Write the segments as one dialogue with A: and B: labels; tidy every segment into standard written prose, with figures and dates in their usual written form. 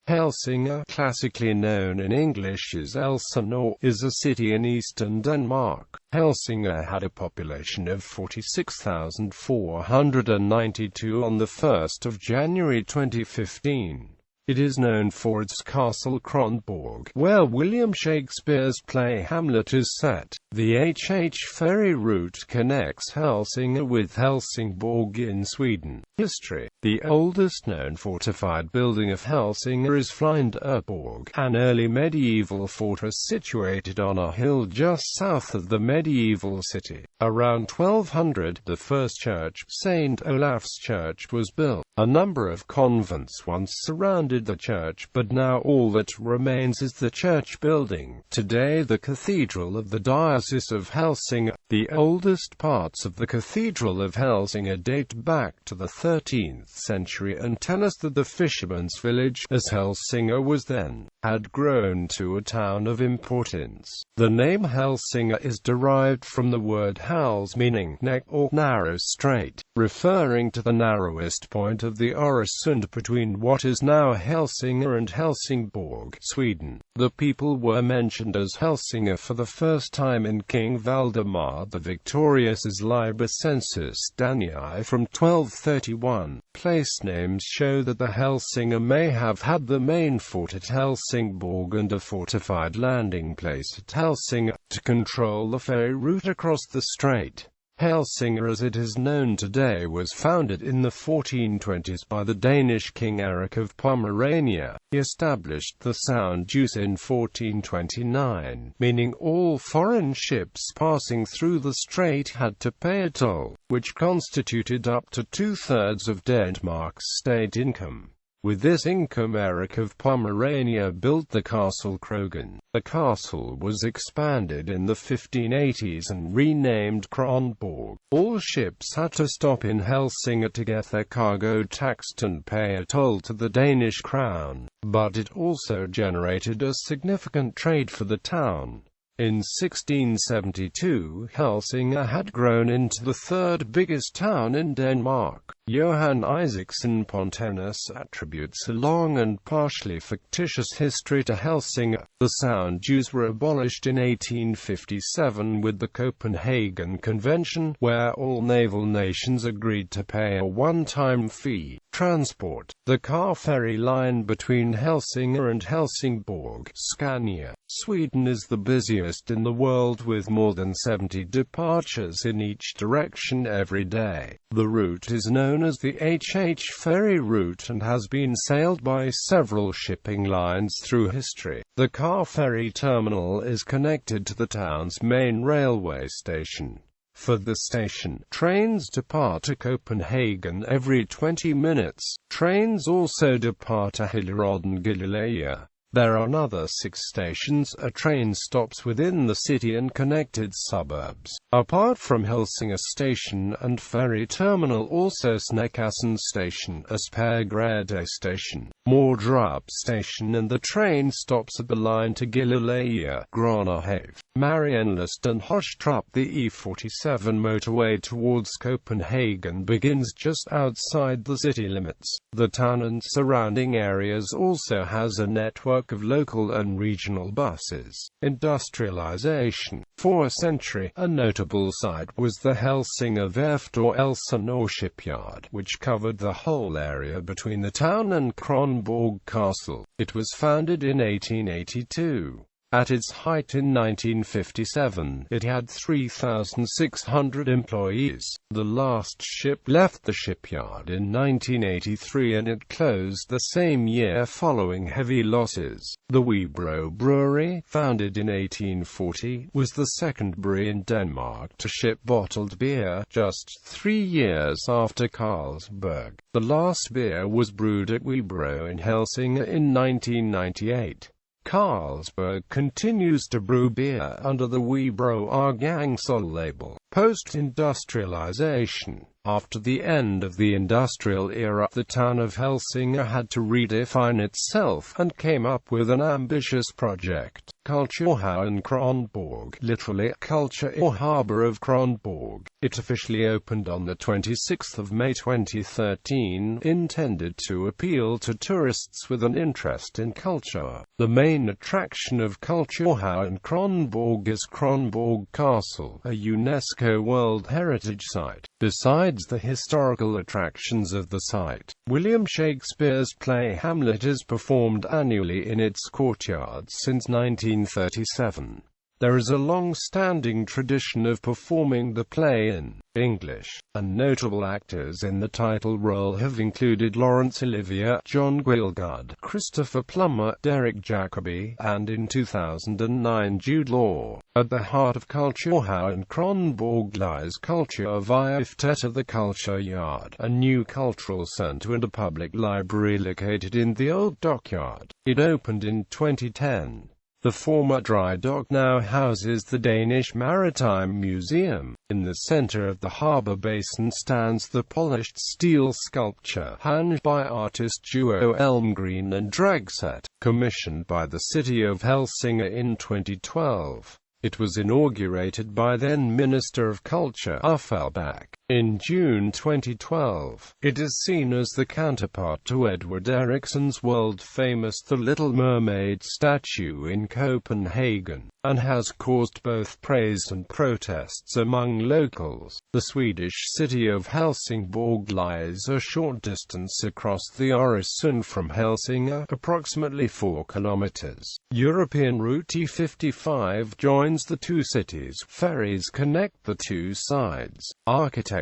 A: Helsingør, classically known in English as Elsinore, is a city in eastern Denmark. Helsingør had a population of 46,492 on the 1st of January 2015. It is known for its castle Kronborg, where William Shakespeare's play Hamlet is set. The HH Ferry route connects Helsingør with Helsingborg in Sweden. History. The oldest known fortified building of Helsingør is Kronborg, an early medieval fortress situated on a hill just south of the medieval city. Around 1200, the first church, St. Olaf's Church, was built. A number of convents once surrounded the church, but now all that remains is the church building. Today the Cathedral of the Diocese of Helsingør. The oldest parts of the Cathedral of Helsingør date back to the 13th century and tell us that the fisherman's village, as Helsingør was then, had grown to a town of importance. The name Helsingør is derived from the word hals, meaning neck or narrow strait, referring to the narrowest point of the Öresund between what is now Helsingør and Helsingborg, Sweden. The people were mentioned as Helsingør for the first time in King Valdemar the Victorious's Liber-Census Danii from 1231. Place names show that the Helsingør may have had the main fort at Helsingborg and a fortified landing place at Helsingør, to control the ferry route across the strait. Helsingør as it is known today was founded in the 1420s by the Danish king Erik of Pomerania. He established the sound use in 1429, meaning all foreign ships passing through the strait had to pay a toll, which constituted up to 2/3 of Denmark's state income. With this income, Erik of Pomerania built the castle Krogen. The castle was expanded in the 1580s and renamed Kronborg. All ships had to stop in Helsingør to get their cargo taxed and pay a toll to the Danish crown, but it also generated a significant trade for the town. In 1672, Helsingør had grown into the third biggest town in Denmark. Johan Isaacson Pontanus attributes a long and partially fictitious history to Helsingør. The sound dues were abolished in 1857 with the Copenhagen Convention, where all naval nations agreed to pay a one-time fee. Transport. The car ferry line between Helsingør and Helsingborg, Scania, Sweden is the busiest in the world with more than 70 departures in each direction every day. The route is known as the HH Ferry route and has been sailed by several shipping lines through history. The car ferry terminal is connected to the town's main railway station. For the station, trains depart to Copenhagen every 20 minutes. Trains also depart to Hillerød and Gilleleje. There are another 6 stations, train stops within the city and connected suburbs. Apart from Helsingør station and ferry terminal, also Snekkassen station, Aspergrede station, Mordrup station, and the train stops at the line to Gilleleje, Grønnehave, Marienlyst and Hostrup. The E47 motorway towards Copenhagen begins just outside the city limits. The town and surrounding areas also has a network of local and regional buses. Industrialization. For a century, a notable site was the Helsingør Værft or Elsinore shipyard, which covered the whole area between the town and Kronborg Castle. It was founded in 1882. At its height in 1957, it had 3,600 employees. The last ship left the shipyard in 1983 and it closed the same year following heavy losses. The Webro Brewery, founded in 1840, was the second brewery in Denmark to ship bottled beer, just 3 years after Carlsberg. The last beer was brewed at Webro in Helsingør in 1998. Carlsberg continues to brew beer under the Webro Årgangsøl label. Post-industrialization. After the end of the industrial era, the town of Helsingør had to redefine itself and came up with an ambitious project. Kulturhavn Kronborg, literally, culture or harbor of Kronborg. It officially opened on the 26th of May 2013, intended to appeal to tourists with an interest in culture. The main attraction of Kulturhaven in Kronborg is Kronborg Castle, a UNESCO World Heritage Site. Besides the historical attractions of the site, William Shakespeare's play Hamlet is performed annually in its courtyard since 1937. There is a long-standing tradition of performing the play in English, and notable actors in the title role have included Laurence Olivier, John Gielgud, Christopher Plummer, Derek Jacobi, and in 2009 Jude Law. At the heart of Kulturhaven Kronborg lies Kulturviftet of the Culture Yard, a new cultural centre and a public library located in the old dockyard. It opened in 2010. The former dry dock now houses the Danish Maritime Museum. In the center of the harbor basin stands the polished steel sculpture, handled by artist duo Elmgreen and Dragset, commissioned by the city of Helsingør in 2012. It was inaugurated by then Minister of Culture Uffe Elbæk. In June 2012, it is seen as the counterpart to Edward Eriksson's world-famous The Little Mermaid statue in Copenhagen, and has caused both praise and protests among locals. The Swedish city of Helsingborg lies a short distance across the Öresund from Helsingør, approximately 4 kilometers. European Route E55 joins the two cities. Ferries connect the two sides. Architecture.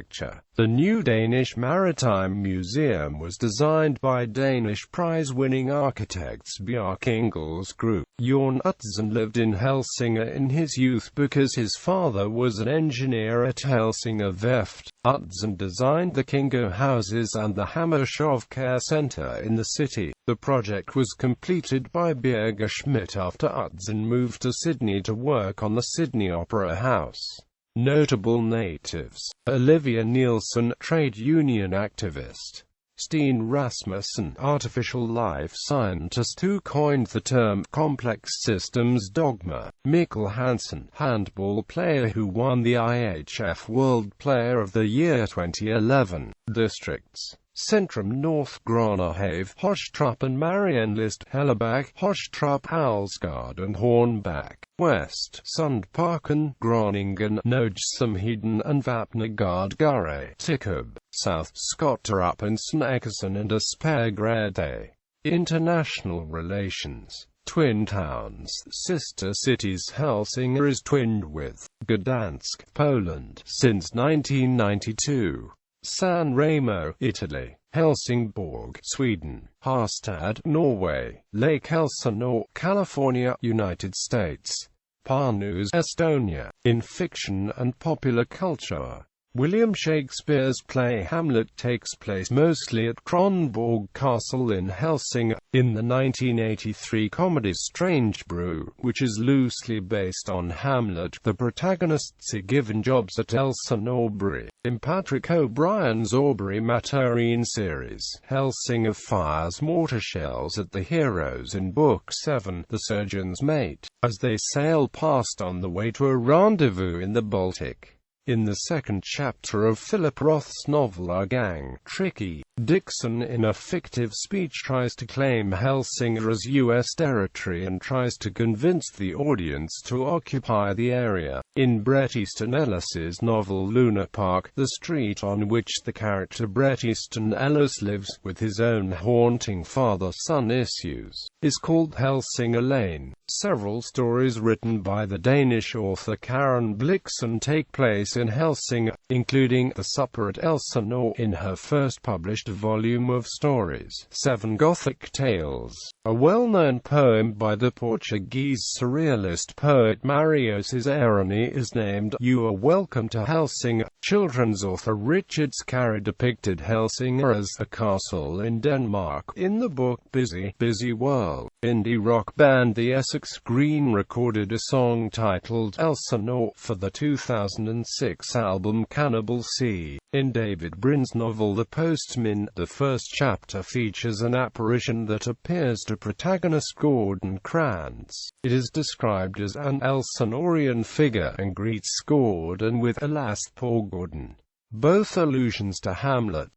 A: The new Danish Maritime Museum was designed by Danish prize-winning architects Bjarke Ingels Group. Jørn Utzon lived in Helsingør in his youth because his father was an engineer at Helsingør Værft. Utzon designed the Kingo houses and the Hammershov Care Center in the city. The project was completed by Birger Schmidt after Utzon moved to Sydney to work on the Sydney Opera House. Notable natives: Olivia Nielsen, trade union activist; Steen Rasmussen, artificial life scientist who coined the term complex systems dogma; Mikkel Hansen, handball player who won the IHF World Player of the Year 2011. Districts: Centrum North, Granahave, Hostrup and Marienlyst, Hellerbach, Hostrup, Halsgård and Hornbach; West, Sundparken, Groningen, Nordstrømheden and Vapnagaard Gurre, Tikøb; South, Skotterup and Snekkersen and Aspergrede. International relations. Twin towns, sister cities. Helsingør is twinned with Gdansk, Poland, since 1992. San Remo, Italy; Helsingborg, Sweden; Harstad, Norway; Lake Elsinore, California, United States; Pärnu, Estonia. In fiction and popular culture, William Shakespeare's play Hamlet takes place mostly at Kronborg Castle in Helsingør. In the 1983 comedy Strange Brew, which is loosely based on Hamlet, the protagonists are given jobs at Elsinore. In Patrick O'Brian's Aubrey Maturin series, Helsingør fires mortar shells at the heroes in Book 7, The Surgeon's Mate, as they sail past on the way to a rendezvous in the Baltic. In the second chapter of Philip Roth's novel A Gang, Tricky Dixon in a fictive speech tries to claim Helsingør as U.S. territory and tries to convince the audience to occupy the area. In Bret Easton Ellis's novel Luna Park, the street on which the character Bret Easton Ellis lives, with his own haunting father-son issues, is called Helsingør Lane. Several stories written by the Danish author Karen Blixen take place in Helsingør, including The Supper at Elsinore in her first published volume of stories, Seven Gothic Tales. A well-known poem by the Portuguese surrealist poet Mario Cesaroni is named You Are Welcome to Helsingør. Children's author Richard Scarry depicted Helsingør as a castle in Denmark in the book Busy, Busy World. Indie rock band The Essex Green recorded a song titled Elsinore for the 2006 album Cannibal Sea. In David Brin's novel The Postman, the first chapter features an apparition that appears to protagonist Gordon Krantz. It is described as an Elsinorean figure and greets Gordon with "Alas, poor Trädgården, both allusions to Hamlet.